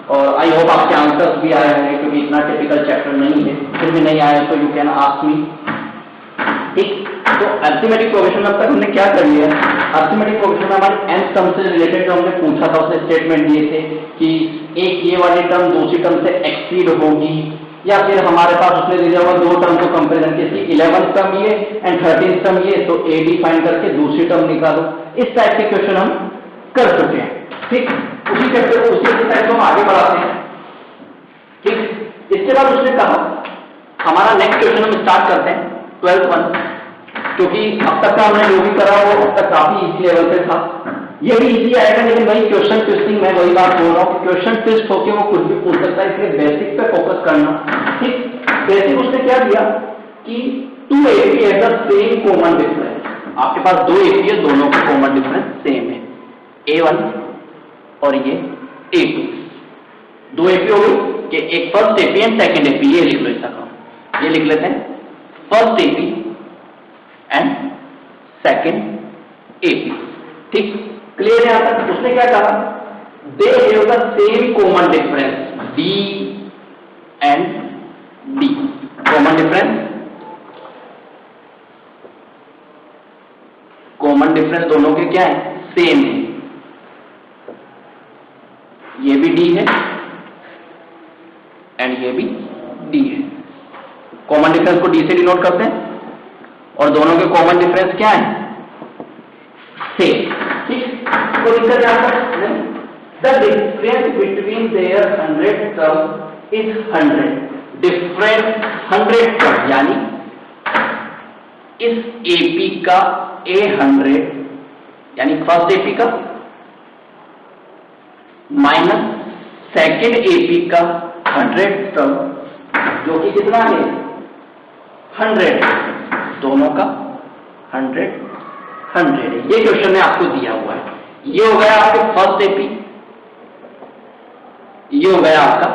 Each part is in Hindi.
और आई होप आपके आंसर्स भी आए होंगे, क्योंकि इतना टिपिकल चैप्टर नहीं है। फिर भी नहीं आए तो यू कैन आस्क मी। ठीक, तो अरिथमेटिक प्रोग्रेशन में अब तक हमने क्या कर लिया? अरिथमेटिक प्रोग्रेशन में हमारे nth टर्म से रिलेटेड जो हमने पूछा था, उसने स्टेटमेंट दिए थे कि एक ये वाली टर्म दूसरी टर्म से एक्सीड होगी, या फिर हमारे पास उसने दिया हुआ दो टर्म को कंपेरिजन किया, 11th टर्म ये एंड 13th टर्म ये, तो ए डी फाइंड करके दूसरी टर्म निकालो। इस टाइप के क्वेश्चन हम कर चुके हैं। ठीक, उसी चैप्टर को उसी एक्सरसाइज को हम आगे बढ़ाते हैं। ठीक, इसके बाद उसने कहा हमारा नेक्स्ट क्वेश्चन हम स्टार्ट करते हैं 12th वन, क्योंकि अब तक का हमने जो भी करा वो अब तक काफी इजी लेवल पे था। ये भी इजी आएगा, लेकिन वही क्वेश्चन ट्विस्टिंग, मैं वही बात बोल रहा हूँ कि क्वेश्चन ट्विस्ट होकर वो कुछ भी पूछ सकता है, इसलिए बेसिक पे फोकस करना। ठीक, बेसिक उसने क्या दिया कि 2 AP है द सेम कॉमन डिफरेंस। आपके पास 2 AP है, दोनों का कॉमन डिफरेंस सेम है, A1 और ये A2। 2 AP हो गई कि एक first AP and second AP, ये लिख लो इसका काम, ये लिख लेते हैं first AP and second AP। ठीक, क्लियर है यहां तक? उसने क्या कहा? They have the same common difference D and D। Common difference, common difference दोनों के क्या है? सेम है। ये भी D है एंड ये भी D है। कॉमन डिफरेंस को D से डिनोट करते हैं और दोनों के कॉमन डिफरेंस क्या है? सेम। ठीक, तो लिखकर क्या है? The difference between their 100 term is 100। Difference 100 term, यानी इस AP का A100 यानी फर्स्ट AP का माइनस सेकेंड AP का 100 टर्म, जो कि कितना है? 100। दोनों का 100 है। ये क्वेश्चन में आपको दिया हुआ है। ये हो गया आपके फर्स्ट AP, ये हो गया आपका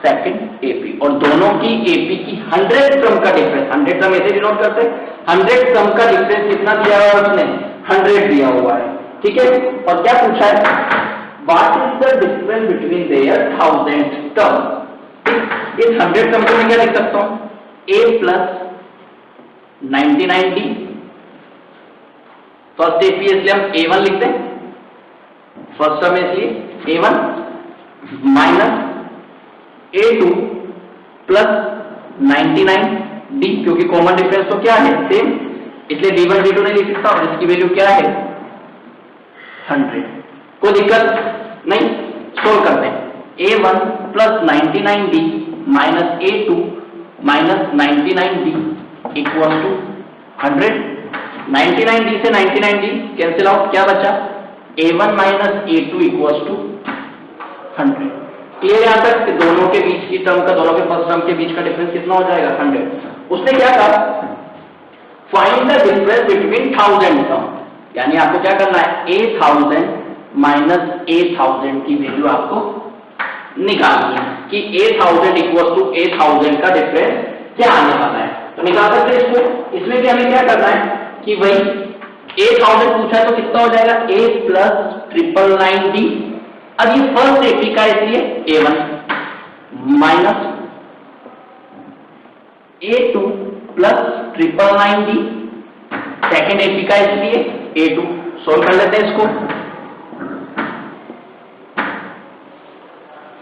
सेकंड AP, और दोनों की AP की 100 टर्म का डिफरेंस, 100 टर्म ऐसे डिनोट करते हैं, 100 टर्म का डिफरेंस कितना दिया हुआ है? उसने 100 दिया हुआ है। ठीक है, और क्या पूछा है? What is the difference between their 1000 term. इस 100 टर्म को मैं क्या लिख सकता हूं? A plus 99D। First AP इसलिए हम A1 लिखते हैं, फर्स्ट टर्म इसलिए A1 minus A2 plus 99D, क्योंकि कॉमन डिफरेंस तो क्या है? सेम, इसलिए D1 D2 नहीं लिख सकता, और इसकी वैल्यू क्या है? 100। कोई दिक्कत नहीं, सोल्व करते हैं। A1 plus 99D minus A2 minus 99D equal to 100। 99D से 99D कैंसिल आउट, क्या बचा? A1 minus A2 equal to 100। Clear यहां तक कि दोनों के बीच की टर्म का, दोनों के फर्स्ट टर्म के बीच का डिफरेंस कितना हो जाएगा? 100। उसने क्या कहा? Find the difference between 1000 term, यानी आपको क्या करना है? A1000 माइनस A1000 की वैल्यू आपको निकालनी है कि A1000 इक्वल टू A1000 का डिफरेंस क्या आने वाला है। तो निकाल सकते हैं इसको। इसमें भी हमें क्या करना है कि वही A1000 पूछा है तो कितना हो जाएगा? A plus 999D। अब ये फर्स्ट AP का इसलिए A1 minus A2 plus 999D, second AP का इसलिए A2। सोल्व कर लेते हैं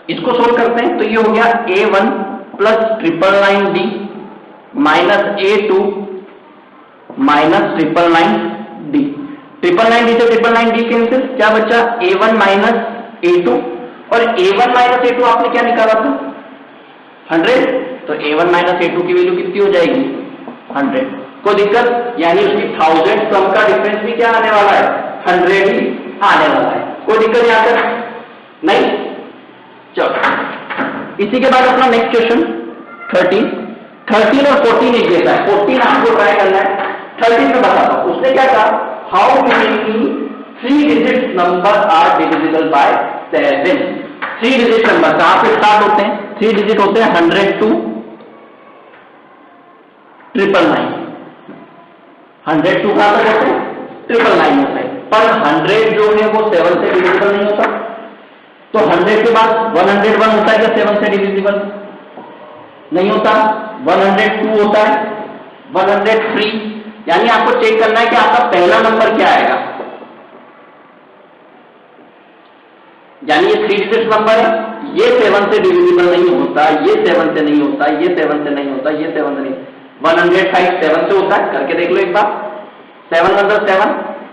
इसको सोल्व करते हैं, तो ये हो गया A1 plus 999D minus A2 minus 999D। 999D से 999D कैंसिल, क्या बचा? A1 माइनस A2, और A1 माइनस A2 आपने क्या निकाला था? 100। तो A1 माइनस A2 की वैल्यू कितनी हो जाएगी? 100। कोई दिक्कत? यानी उसकी 1000 टर्म का डिफरेंस भी क्या आने वाला है? 100 ही आने वाला है। कोई दिक्कत यहां तक नहीं? चलो, इसी के बाद अपना नेक्स्ट क्वेश्चन 13 और 14 एक जैसा है। 14 आपको ट्राई करना है, 13 में बताता हूं। उसने क्या कहा? How many 3 digit number are divisible by 7। 3 digit number कहां पे स्टार्ट होते हैं? 3 डिजिट होते हैं 100 to 999। 100 to कहां तक होते हैं? 999 होता है, पर 100 जो है वो 7 से डिविजिबल नहीं होता। तो 100 के बाद 101 होता है क्या 7 से डिविजिबल? नहीं होता। 102 होता है, 103, यानी आपको चेक करना है कि आपका पहला नंबर क्या आएगा। यानी ये 3 डिजिट नंबर है, ये 7 से डिविजिबल नहीं होता, ये 7 से नहीं होता, ये 7 से नहीं होता, ये 7 से नहीं। 105 7 से होता है, करके देख लो एक बार। 7 1 7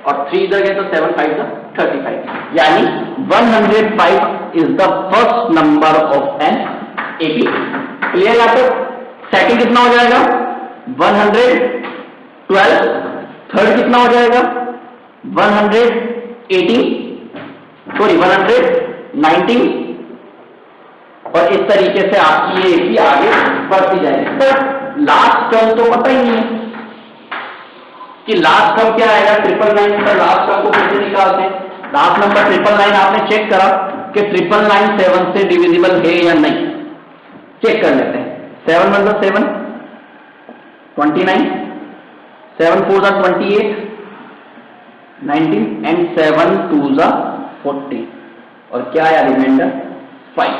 और 3 इधर गए तो 7 5 35, यानी 105 is the first number of an AP. Clear यहां तक? सेकंड कितना हो जाएगा? 112। थर्ड कितना हो जाएगा? 119, और इस तरीके से आपकी ये एपी आगे बढ़ती जाएगी। तो लास्ट टर्म तो पता ही नहीं है कि लास्ट टर्म क्या आएगा। 999 का लास्ट टर्म को कैसे निकालते हैं? लास्ट नंबर 999 आपने चेक करा कि 999 7 से डिविजिबल है या नहीं, चेक कर लेते हैं। 7 मतलब 7 29, 7 4 28 19 एंड 7 2 40, और क्या आया रिमाइंडर 5,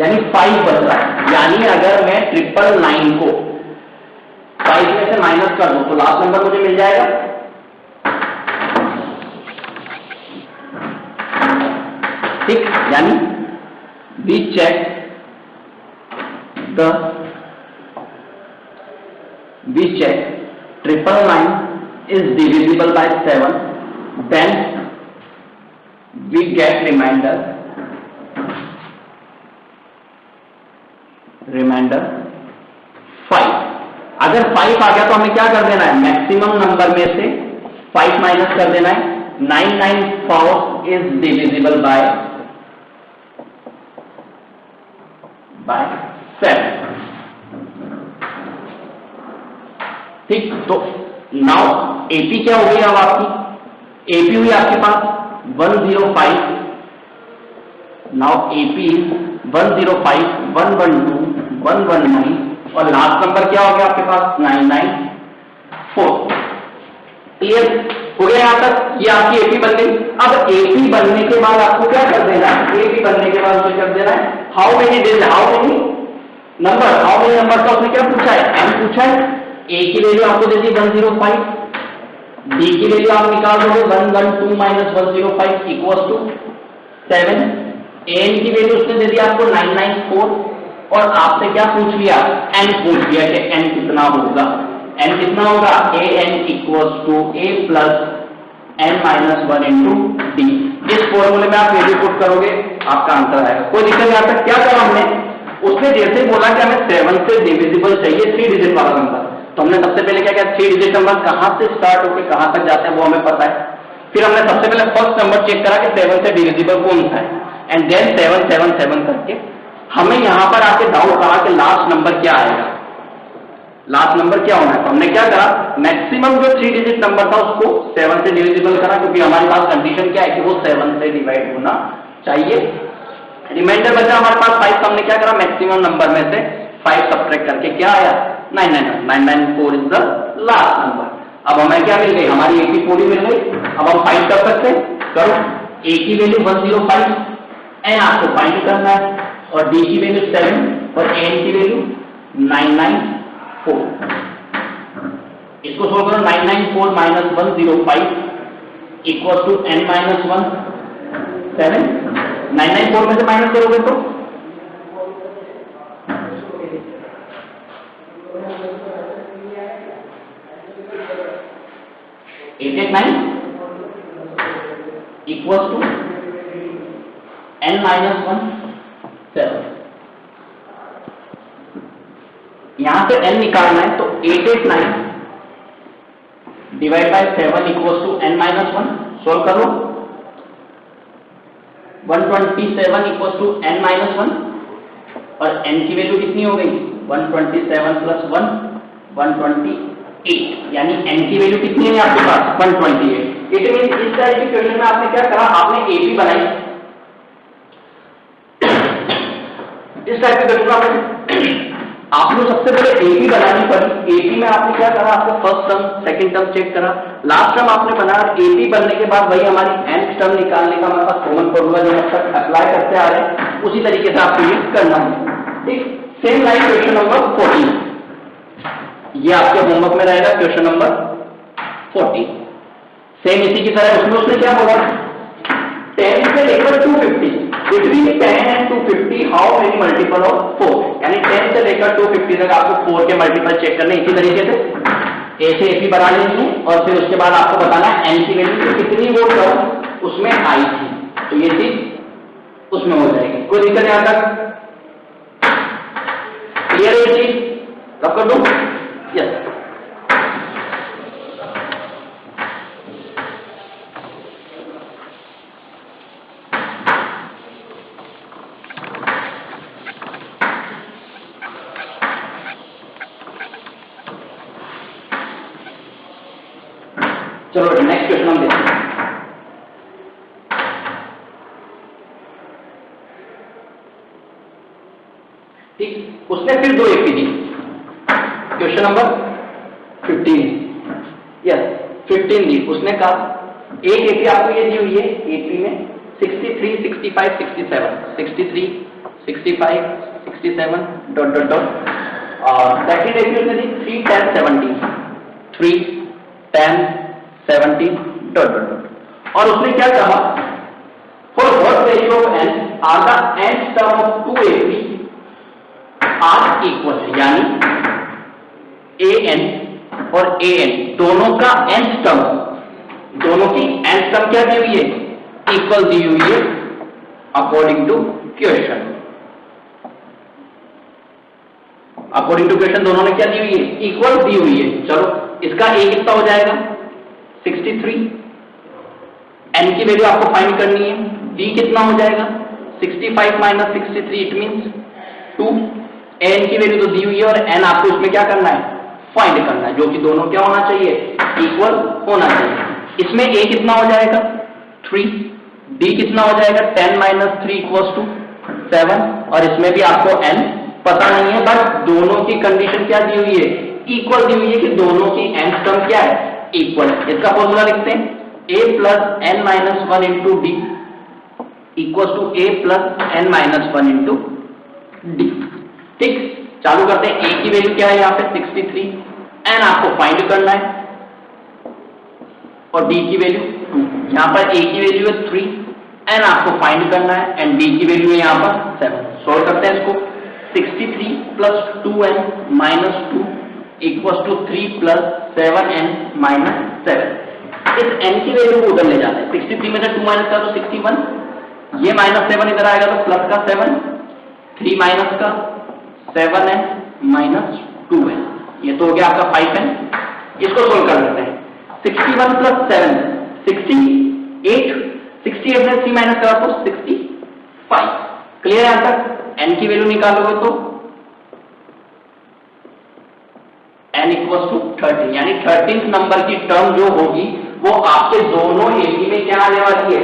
यानी 5 बच रहा है। यानी अगर मैं 999 को 5 में से माइनस कर दूं तो लास्ट नंबर मुझे मिल जाएगा। ठीक, यानी we check the 999 is divisible by 7, then we get remainder 5। अगर 5 आ गया तो हमें क्या कर देना है? मैक्सिमम नंबर में से 5 माइनस कर देना है। 994 is divisible by 7। ठीक, तो नाउ एपी क्या हो गई? अब आपकी एपी हुई आपके पास 105। नाउ एपी 105 112 119 और लास्ट नंबर क्या हो गया आपके पास? 994। क्लियर हो गया यहां तक? ये आपकी एपी बन गई। अब एपी बनने के बाद आपको क्या कर देना है? एपी बनने के बाद उसे कर देना है हाउ मेनी नंबर का उसने क्या पूछा है? एम पूछा है। ए की वैल्यू आपको दे दी 105, डी की वैल्यू आप निकाल दोगे 112 माइनस 105 इक्वल टू 7, एन की वैल्यू उसने दे दी आपको 994, और आपसे क्या पूछ लिया? एन पूछ लिया कि एन कितना होगा। एन कितना होगा? A n equal to a plus n minus 1 into d. इस फॉर्मूले में आप वैल्यू पुट करोगे, आपका आंसर आएगा। कोई दिक्कत नहीं आता। क्या करा हमने? उसने जैसे बोला कि हमें 7 से डिविजिबल चाहिए 3 डिजिट वाला नंबर, तो हमने सबसे पहले क्या किया? 3 डिजिट नंबर कहां से स्टार्ट होकर कहां तक जाते हैं वो हमें पता है। फिर हमने सबसे पहले फर्स्ट नंबर चेक करा कि 7 से डिविजिबल कौन सा है, एंड देन 7 7 7 करके हमें यहां पर आके डाउट रहा कि लास्ट नंबर क्या आएगा, लास्ट नंबर क्या होना है। तो हमने क्या करा? मैक्सिमम जो 3 डिजिट नंबर था उसको 7 से डिविजिबल करा, क्योंकि हमारे पास कंडीशन क्या है कि वो 7 से डिवाइड होना चाहिए। रिमाइंडर बचा हमारे पास 5, तो हमने क्या करा? मैक्सिमम नंबर में से 5 सब्ट्रैक्ट करके क्या आया? 994 इज द लास्ट नंबर। अब हमें क्या मिल गई? हमारी एपी पूरी मिल गई। अब हम फाइंड कर सकते हैं, करो। ए की वैल्यू 105, एन आपको फाइंड करना है, और डी की वैल्यू 7 और एन की वैल्यू 994। इसको सोल्व करो। 994 minus 105 equal to n minus 1 7। 994 में से माइनस करोगे तो 889 इक्वल टू n माइनस 1 7। यहां से n निकालना है, तो 889 divide by 7 equal to n minus 1। Solve कर लो। 127 इक्वल टू n माइनस 1, और n की वैल्यू कितनी हो गई? 127 प्लस 1 128, यानी n की वैल्यू कितनी है आपके पास? 128। इट मींस इस टाइप के क्वेश्चन में आपने क्या करा? आपने एपी बनाई। इस टाइप के क्वेश्चन में आपने आपको सबसे पहले एपी बनानी पड़ी। एपी में आपने क्या करा, आपको first term second term check करा, लास्ट टर्म आपने बनाया। एपी बनने के बाद वही हमारी nth टर्म निकालने का हमारे पास कॉमन फॉर्मूला जो हम तक अप्लाई करते आ रहे हैं, उसी तरीके से आपको ये करना है। ठीक, सेम लाइक क्वेश्चन नंबर 14, ये आपके होमवर्क में रहेगा क्वेश्चन नंबर 14। सेम इसी की तरह उसमें उसने क्या बोला, 10 से लेकर 250, between 10 and 250 how many multiple of 4, यानी 10 से लेकर 250 तक आपको 4 के मल्टीपल चेक करने। इसी तरीके से ए से एपी बना लेंगे और फिर उसके बाद आपको बताना है एन की वैल्यू कितनी वो टर्म उसमें आई थी, तो ये चीज उसमें हो जाएगी। कोई दिक्कत यहां तक क्लियर है? ये चीज कब कर दूं? यस, चलो नेक्स्ट क्वेश्चन हम देखते हैं। ठीक, उसने फिर 2 एपी दी। क्वेश्चन नंबर 15, यस 15 दी। उसने कहा एक एपी आपको ये दी हुई है, एपी में 63, 65, 67, 63, 65, 67 डॉट डॉट डॉट, और सेकंड एपी उसने दी 3, 10, 70, 3, 10, 70 डॉट डॉट डॉट, और उसने क्या कहा, for what value of n are the nth term of 2 AP are equal, यानी an और an दोनों का nth टर्म, दोनों की nth टर्म क्या दी हुई है, इक्वल दी हुई है according to question. According to question दोनों ने क्या दी हुई है, इक्वल दी हुई है। चलो इसका a कितना हो जाएगा 63, n की वैल्यू आपको फाइंड करनी है, d कितना हो जाएगा 65 माइनस 63, इट मींस 2, n की वैल्यू तो दी हुई है और n आपको इसमें क्या करना है, फाइंड करना है, जो कि दोनों क्या होना चाहिए, इक्वल होना चाहिए। इसमें a कितना हो जाएगा 3, d कितना हो जाएगा 10 माइनस 3 इक्वल्स टू 7, और इसमें भी आपको n पता नहीं है, बट दोनों की कंडीशन क्या दी हुई है, इक्वल दी हुई है कि दोनों की nth टर्म क्या है, इक्वल। इसका फॉर्मूला लिखते हैं a plus n minus 1 into d equal to a plus n minus 1 into d. ठीक, चालू करते हैं। a की वैल्यू क्या है यहाँ पे 63, n आपको फाइंड करना है, और d की वैल्यू 2। यहाँ पर a की वैल्यू है 3, n आपको फाइंड करना है, एंड d की वैल्यू है यहाँ पर 7। सॉल्व करते हैं इसको, 63 plus 2n minus 2 equal to 3 plus 7n minus 7। इस n की वैल्यू को उधर ले जाते हैं, 63 में से 2 माइनस का तो 61, ये माइनस 7 इधर आएगा तो प्लस का 7, 3 माइनस का 7n माइनस 2n, ये तो हो गया आपका 5n। इसको सोल्व कर लेते हैं, 61 प्लस 7 68, 68 में 3 माइनस करा तो 65। क्लियर है? यहाँ तक n की वैल्यू निकालोगे तो n इक्वल टू 13, यानी 13th नंबर की टर्म जो होगी वो आपके दोनों एपी में क्या आने वाली है,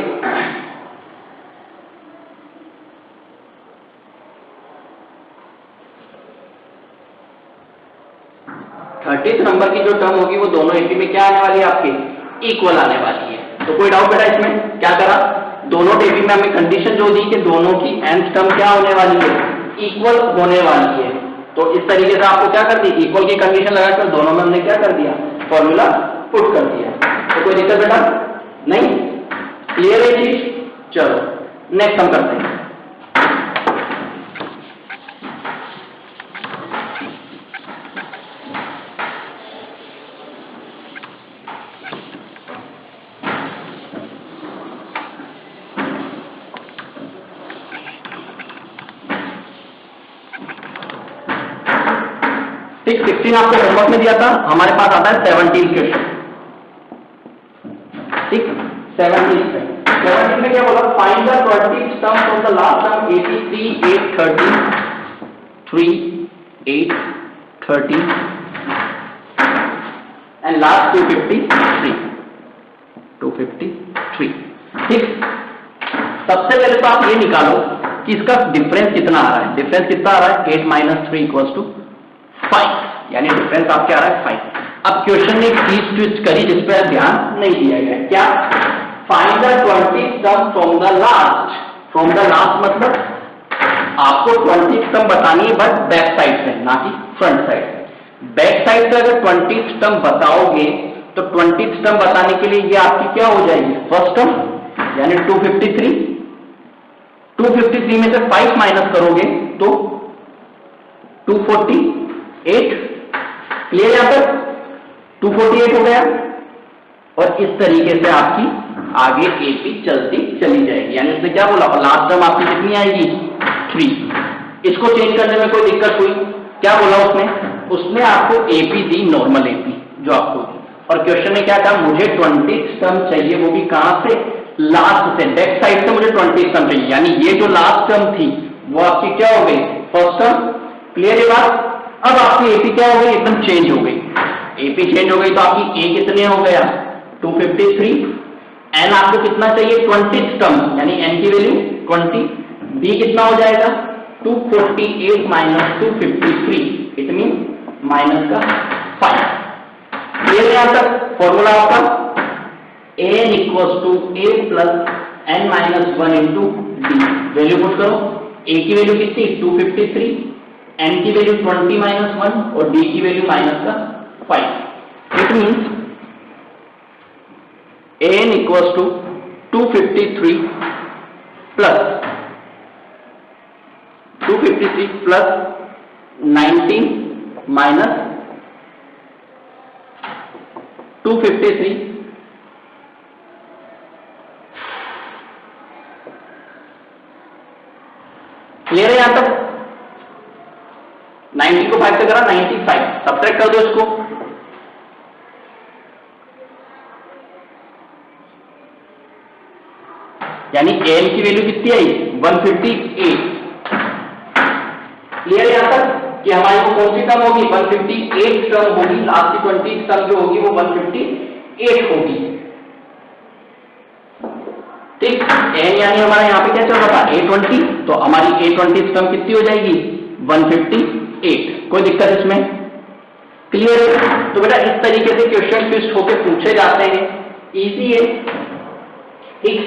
थर्टीथ नंबर की जो टर्म होगी वो दोनों एपी में क्या आने वाली है, आपके इक्वल आने वाली है। तो कोई डाउट बेटा इसमें? क्या करा, दोनों एपी में हमें कंडीशन जो दी कि दोनों की nth टर्म क्या होने वाली है, इक्वल होने वाली है। तो इस तरीके से आपको क्या कर दी, इक्वल की कंडीशन लगाकर दोनों में हमने क्या कर दिया, फॉर्मूला पुट कर दिया। तो कोई दिक्कत बेटा नहीं? क्लियर है चीज? चलो नेक्स्ट हम करते हैं। ठीक, 16 आपको होमवर्क में दिया था, हमारे पास आता है 17 क्वेश्चन। ठीक, 17 में क्या बोला, find the 20 terms of the last term 83, 8, 30, 3, 8, 30 and last 253, 253। ठीक, सबसे पहले तो आप ये निकालो कि इसका डिफरेंस कितना आ रहा है। डिफरेंस कितना आ रहा है, 8 माइनस 3 इक्वल्स टू 5, यानी डिफरेंस आपके आ रहा है 5। अब क्वेश्चन ने एक चीज ट्विस्ट करी जिस पर ध्यान नहीं दिया गया। क्या? Find the 20th term from the last. From the last मतलब आपको 20th टर्म बतानी है, बट बैक साइड से, ना कि फ्रंट साइड से। बैक साइड से अगर 20th टर्म बताओगे तो 20th टर्म बताने के लिए ये आपकी क्या हो जाएगी? फर्स्ट टर्म, यानी 253। 253 में से 5 माइनस करोगे तो 248। क्लियर? यहां पर 248 हो गया। और इस तरीके से आपकी आगे एपी चलती चली जाएगी। यानी उसने क्या बोला? लास्ट टर्म आपकी कितनी आएगी? 3। इसको चेंज करने में कोई दिक्कत हुई? क्या बोला उसने? उसने आपको एपी दी, नॉर्मल एपी जो आपको दी। और क्वेश्चन में क्या था? मुझे 20th टर्म चाहिए, वो भी कहां से? लास्ट से, बैक साइड से मुझे 20th टर्म चाहिए। यानी ये जो लास्ट टर्म थी वो आपकी क्या हो गई? First term. क्लियर है बात? अब आपकी एपी क्या हो गई? एकदम चेंज हो गई। एपी चेंज हो गई तो आपकी ए कितने हो गया? 253। एन आपको कितना चाहिए? 20th टर्म, यानी एन की वैल्यू 20। बी कितना हो जाएगा? 248 माइनस 253, इट मीन माइनस का 5। क्लियर है यहां तक? फॉर्मूला आपका n equals to a plus n minus 1 into d. Value put करो। ए की वैल्यू कितनी? 253, एन की वैल्यू 20 माइनस 1 और डी की वैल्यू माइनस का 5। It means n equals to 253 plus 19 minus 253। Clear है यहां तक? 90 को 5 से करा 95, सब्ट्रैक्ट कर दो इसको। यानी एल की वैल्यू कितनी आई? 158। क्लियर है यहां तक कि हमारी को कौन सी टर्म होगी? 158 टर्म होगी। लास्ट की 20 टर्म जो होगी वो 158 होगी। ठीक, एन यानी हमारा यहाँ पे क्या चल रहा था? A20, तो हमारी A20 टर्म कितनी हो जाएगी? 158। कोई दिक्कत इसमें? क्लियर है? तो बेटा इस तरीके से क्वेश्चन ट्विस्ट होके पूछे जाते हैं, इजी है। ठीक,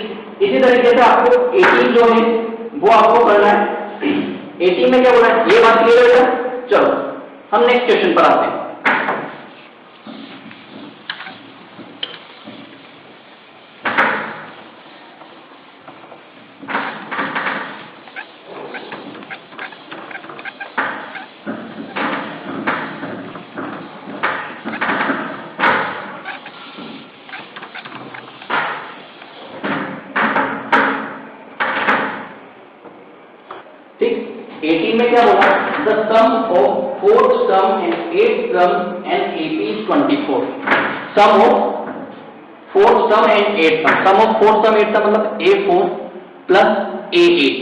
इसी तरीके से आपको 18 जो है वो आपको करना है। 18 में क्या बोला है? ये बात क्लियर है बेटा? चलो हम नेक्स्ट क्वेश्चन पर आते हैं। ठीक, 18 में क्या बोला? The sum of 4th term and 8th term and AP is 24। Sum of 4th term and 8th term. Sum of 4th term 8th term मतलब A4 प्लस A8।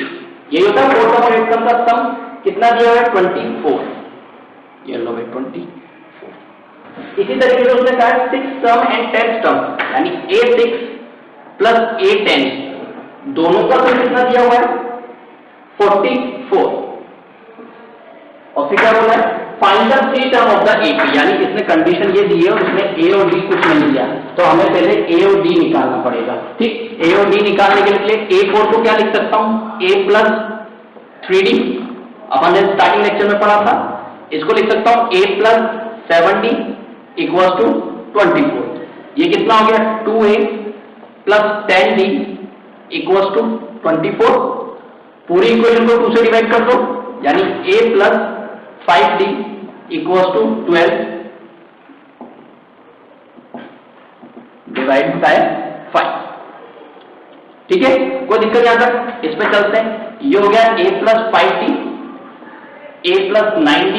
यही होता है 4th टर्म और 8th टर्म का सम। कितना दिया हुआ है? 24। ये लो भाई 24। इसी तरीके से उसने कहा 6th term and 10th term, यानी A6 प्लस A10, दोनों का सम कितना दिया हुआ है? 44। और फिर क्या बोला है? Find the 3 term of the AP. यानी इसने कंडीशन ये दी है और इसमें ए और डी कुछ नहीं दिया, तो हमें पहले ए और डी निकालना पड़ेगा। ठीक, ए और डी निकालने के लिए A4 को क्या लिख सकता हूं? A प्लस 3D, अपन ने स्टार्टिंग लेक्चर में पढ़ा था। इसको लिख सकता हूं A plus 7D equal to 24। ये कितना हो गया? 2A plus 10D equal to 24। पूरी इक्वेशन को 2 से डिवाइड कर दो, यानी A plus 5D equal to 12 divide by 5। ठीक है, कोई दिक्कत यहां तक? इस पे चलते हैं। ये हो गया A plus 5D, A plus 9D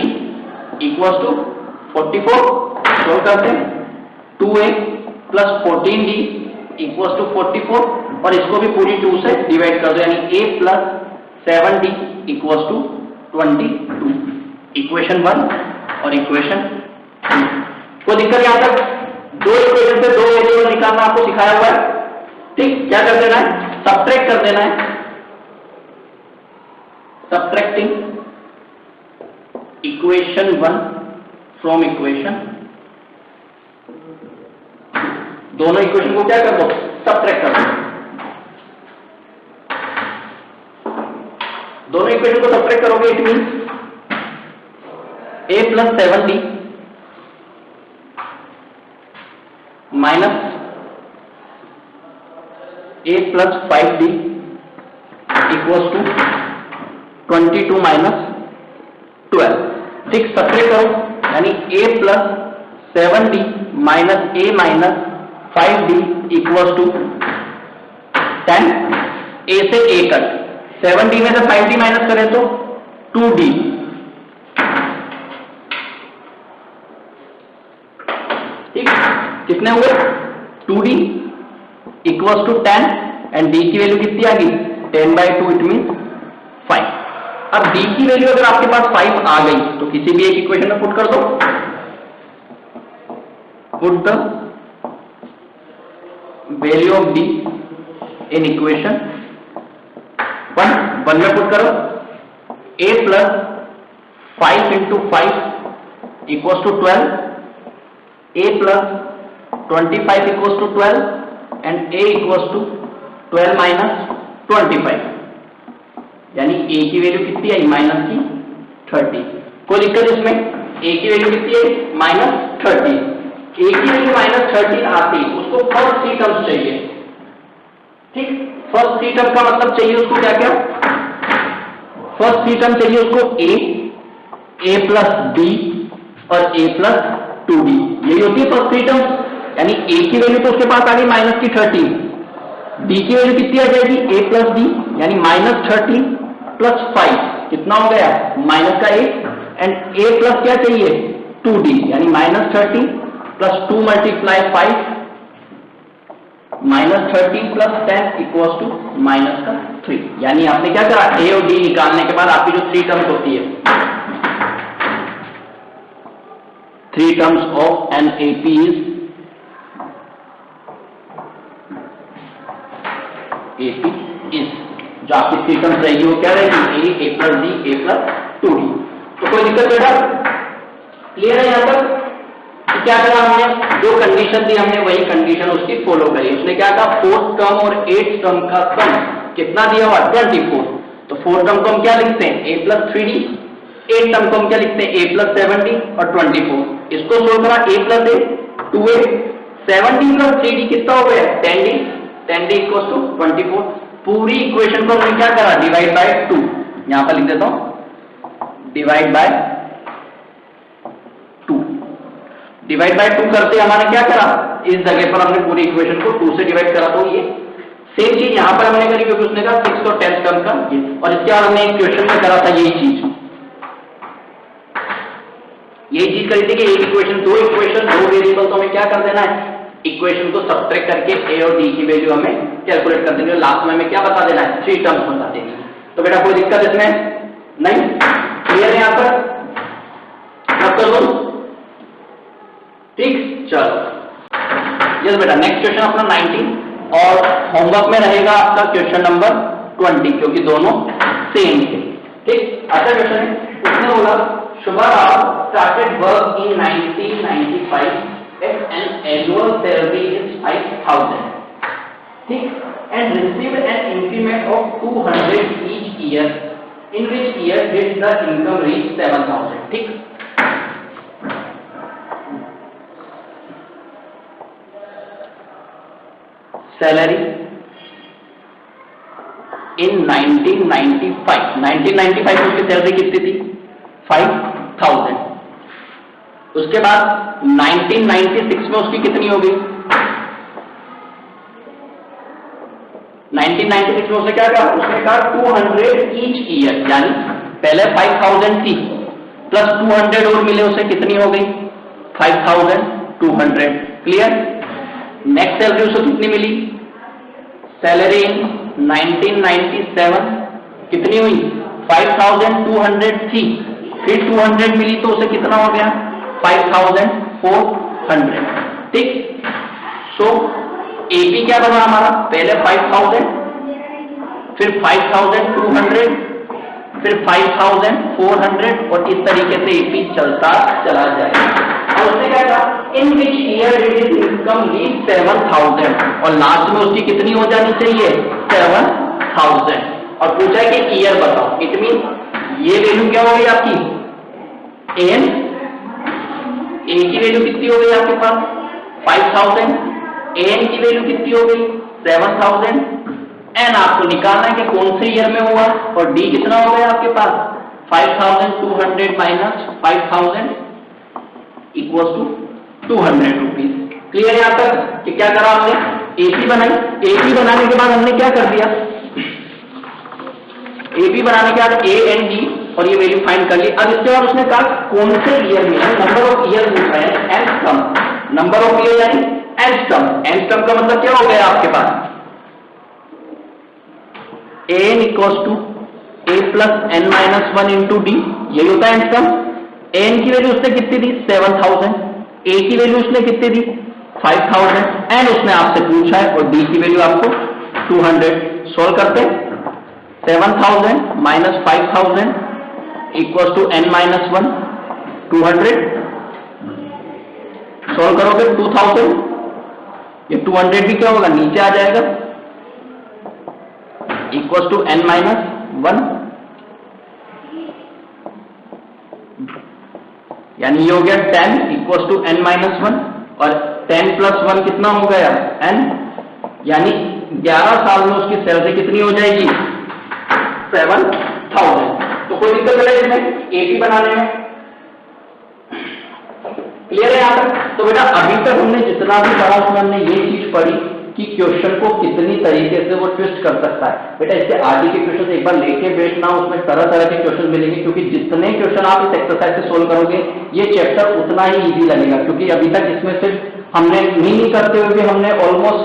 equal to 44। Solve करते हैं। 2A plus 14D equal to 44 और इसको भी पूरी 2 से डिवाइड कर दो, यानी A plus 7D equal to 22। Equation 1 और इक्वेशन 2। कोई दिक्कत यहां तक? 2 इक्वेशन से 2 वेरिएबल निकालना आपको सिखाया हुआ है। ठीक, क्या कर देना है? सब्ट्रैक्ट कर देना है। सब्ट्रैक्टिंग इक्वेशन 1 फ्रॉम इक्वेशन, दोनों इक्वेशन को क्या कर दो, सब्ट्रैक्ट कर दो। दोनों इक्वेशन को सब्ट्रैक्ट करोगे, it means a plus 7d minus a plus 5d equals to 22 minus 12। ठीक, सब्ट्रैक्ट करो, यानी a plus 7d minus a minus 5d equals to 10। a से a कट, 7d में से 5d माइनस करें तो 2d। ठीक, कितने हुए 2d equals to 10 and d की वैल्यू कितनी आ गई 10/2, इट मीन 5। अब d की वैल्यू अगर आपके पास 5 आ गई तो किसी भी एक इक्वेशन में पुट कर दो, put the value of d in equation 1 में पुट करो, a plus 5 into 5 equals to 12, a plus 25 equals to 12 and a equals to 12 minus 25, यानी a की वैल्यू कितनी आई माइनस की 30। कोई दिक्कत इसमें, a की वैल्यू कितनी है माइनस 30। a की वैल्यू माइनस 30 आती, उसको फर्स्ट 3 टर्म्स चाहिए। ठीक, फर्स्ट 3 टर्म का मतलब चाहिए उसको क्या क्या, फर्स्ट 3 टर्म चाहिए उसको a प्लस b और a प्लस 2d, यही होती है फर्स्ट 3 टर्म्स। यानी a की वैल्यू तो उसके पास आ गई माइनस की 30, d की वैल्यू कितनी आ जाएगी a प्लस d, यानी माइनस 30 प्लस 5 कितना हो गया माइनस का 1, एंड a प्लस क्या चाहिए 2d, यानी minus 30 plus 2 multiply 5 minus 30 plus 10 equals to minus का 3। यानी आपने क्या करा, a और d निकालने के बाद आपकी जो 3 टर्म्स होती है, 3 terms of an AP is AP is, जो आपकी 3 टर्म्स रहेगी वो क्या रहेगी a plus d a plus 2d। तो कोई दिक्कत बेटा, क्लियर है यहाँ तक? क्या करा हमने, जो कंडीशन थी हमने वही कंडीशन उसकी फॉलो करी। उसने क्या कहा 4th टर्म और 8th टर्म का सम कितना दिया हुआ 24, तो 4th टर्म को हम क्या लिखते हैं a plus 3d, 8th term को हम क्या लिखते हैं a प्लस 7d और 24। इसको सोल्व करा, a plus a 2a, 7d plus 3d कितना हो गया 10d, 10d इक्वल्स टू 24। पूरी इक्वेशन को हमने क्या करा डिवाइड बाय 2, यहां पर लिख देता हूं डिवाइड बाय 2। डिवाइड बाय 2 करते हमारे क्या करा, इस जगह पर हमने पूरी इक्वेशन को 2 से डिवाइड करा, तो ये सेम चीज यहां पर हमने करी, क्योंकि उसने कहा 6 और 10 टर्म का ये, और इसके बाद हमने एक क्वेश्चन में करा था यही चीज करी थी कि एक इक्वेशन दो वेरिएबल, तो हमें क्या कर देना है इक्वेशन को सब्ट्रैक्ट करके a और d की वैल्यू हमें कैलकुलेट कर देंगे, लास्ट में हमें क्या बता देना है 3 टर्म्स बता देंगे। तो बेटा कोई दिक्कत इसमें नहीं, क्लियर है यहां पर, कर ठीक, चलो यस बेटा नेक्स्ट क्वेश्चन अपना 19 और होमवर्क में रहेगा आपका क्वेश्चन नंबर 20, क्योंकि दोनों सेम थे। ठीक, अच्छा क्वेश्चन है, उसने बोला Shubha Rao started work in 1995 at an annual salary is 5,000, ठीक, and received an increment of 200 each year, in which year did the income reach 7,000? ठीक, सैलरी इन 1995 में उसकी सैलरी कितनी थी 5,000। उसके बाद 1996 में उसकी कितनी हो गई, 1996 में उसने क्या कहा, उसने कहा 200 ईच ईयर, यानी पहले 5,000 थी प्लस 200 और मिले उसे कितनी हो गई 5,200। क्लियर, नेक्स्ट सैलरी उसको कितनी मिली, सैलरी इन 1997 कितनी हुई 5,200 थी, फिर 200 मिली तो उसे कितना हो गया 5,400। ठीक, सो एपी क्या बना हमारा, पहले 5,000 फिर 5,200 फिर 5400 और इस तरीके से AP चलता चला जाएगा। और उसने क्या कहा, in which year did his income reach 7000, और लास्ट में उसकी कितनी हो जानी चाहिए, 7000, और पूछा है कि ईयर बताओ। इट मीन ये वैल्यू क्या हो गई आपकी, एन, ए की वैल्यू कितनी हो गई आपके पास 5000, एन की वैल्यू कितनी हो गई 7000, एन आपको निकालना है कि कौन से ईयर में हुआ, और डी कितना हो गया आपके पास 5200 minus 5000 equal to 200 rupees. Clear यहाँ तक कि क्या करा हमने, एपी बनाई, एपी बनाने के बाद हमने क्या कर दिया, एपी बनाने के बाद ए एंड डी और ये वैल्यू फाइंड कर ली। अब इसके बाद उसने कहा कौन से ईयर में, नंबर ऑफ ईयर पूछा है, n sum, number of year यानी एन सम, एन सम का मतलब क्या हो गया आपके पास, n equals to a plus n minus 1 into d, यही होता है एन सम। एन की वैल्यू उसने कितनी दी 7000, ए की वैल्यू उसने कितनी दी 5000, एन उसने आपसे पूछा है, और डी की वैल्यू आपको 200। सोल्व करते हैं, 7000 minus 5000 equal to n minus 1 200, solve करोगे 2000, ये 200 भी क्या होगा नीचे आ जाएगा, इक्वल टू एन माइनस 1, यानी ये हो गया 10 इक्वल टू एन माइनस 1, और 10 प्लस 1 कितना हो गया एन, यानी 11 साल में उसकी सैलरी कितनी हो जाएगी 7000। तो कोई दिक्कत नहीं इसमें एपी बनाने में, क्लियर है यहाँ तक। तो बेटा अभी तक हमने जितना भी पढ़ा उसमें हमने ये चीज पढ़ी कि क्वेश्चन को कितनी तरीके से वो ट्विस्ट कर सकता है। बेटा इससे आगे के क्वेश्चन एक बार लेके बैठना, उसमें तरह तरह के क्वेश्चन मिलेंगे, क्योंकि जितने क्वेश्चन आप इस एक्सरसाइज से सोल्व करोगे ये चैप्टर उतना ही इजी लगेगा, क्योंकि अभी तक इसमें सिर्फ हमने नहीं करते हुए भी हमने ऑलमोस्ट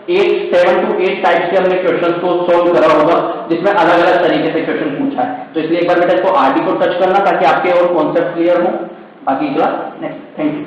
7 to 8 टाइप के हमने क्वेश्चन को सोल्व करा होगा, जिसमें अलग अलग तरीके से क्वेश्चन पूछा है। तो इसलिए एक बार बेटा इसको आरडी को टच करना ताकि आपके और कॉन्सेप्ट क्लियर हो। बाकी क्लास नेक्स्ट, थैंक यू।